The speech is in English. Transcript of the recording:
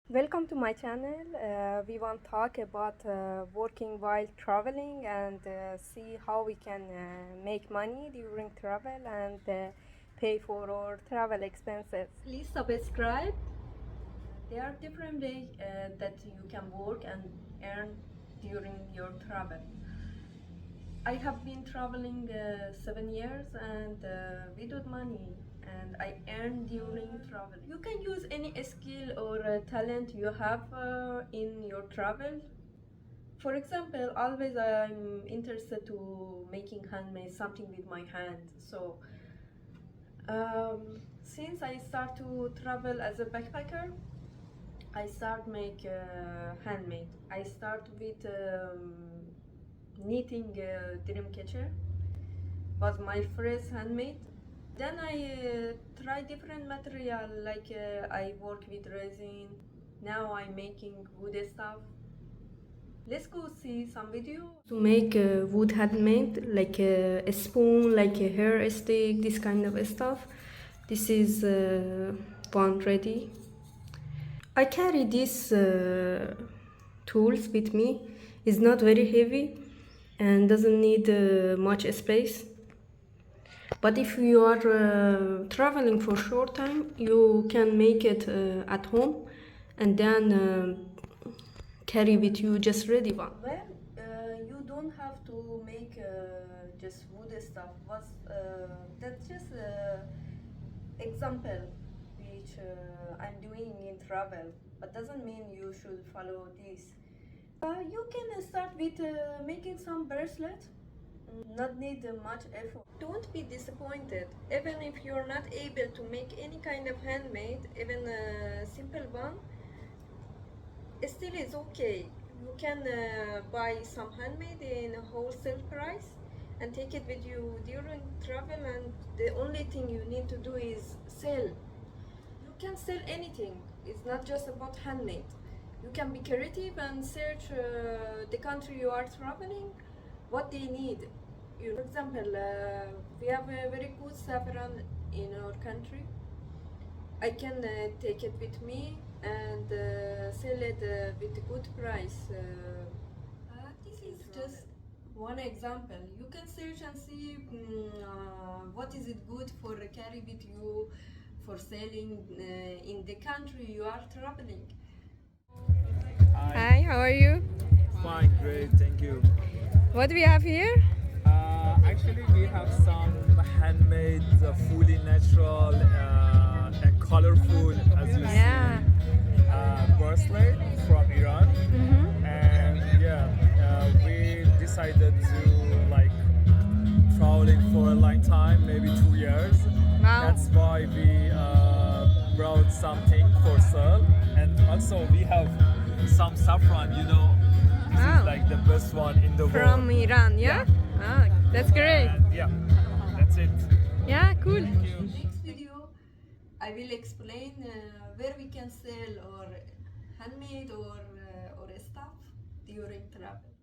Welcome to my channel. We want to talk about working while traveling and see how we can make money during travel and pay for our travel expenses. Please subscribe. There are different ways that you can work and earn during your travel. I have been traveling 7 years and without money, and I earn during travel. You can use any skill or talent you have in your travel. For example, always I'm interested to making handmade something with my hand. So since I start to travel as a backpacker, I start make handmade. I start with knitting dream catcher. Was my first handmade. Then I try different material like I work with resin. Now I'm making wood stuff. Let's go see some video. To make wood handmade, like a spoon, like a hair stick, this kind of stuff. This is one ready. I carry these tools with me. It's not very heavy and doesn't need much space. But if you are traveling for short time, you can make it at home and then carry with you just ready one. Well, you don't have to make just wood stuff. That's just example which I'm doing in travel, but doesn't mean you should follow this. You can start with making some bracelets. Not need much effort. Don't be disappointed. Even if you're not able to make any kind of handmade, even a simple one, it still is okay. You can buy some handmade in a wholesale price and take it with you during travel, and the only thing you need to do is sell. You can sell anything. It's not just about handmade. You can be creative and search the country you are traveling, what they need. For example, we have a very good saffron in our country. I can take it with me and sell it with a good price. This is just one example. You can search and see what is it good for carry with you for selling in the country you are traveling. Hi, how are you? Fine, great, thank you. What do we have here? Actually, we have some handmade, fully natural and colorful, as you Yeah. see, bracelet from Iran. And yeah, we decided to like traveling for a long time, maybe 2 years. Wow. That's why we brought something for sale, and also we have some saffron. This Oh. is like the best one in the From world. Iran, yeah? Ah, that's great. And yeah, that's it. Yeah, cool. Next video, I will explain where we can sell or handmade or stuff during travel.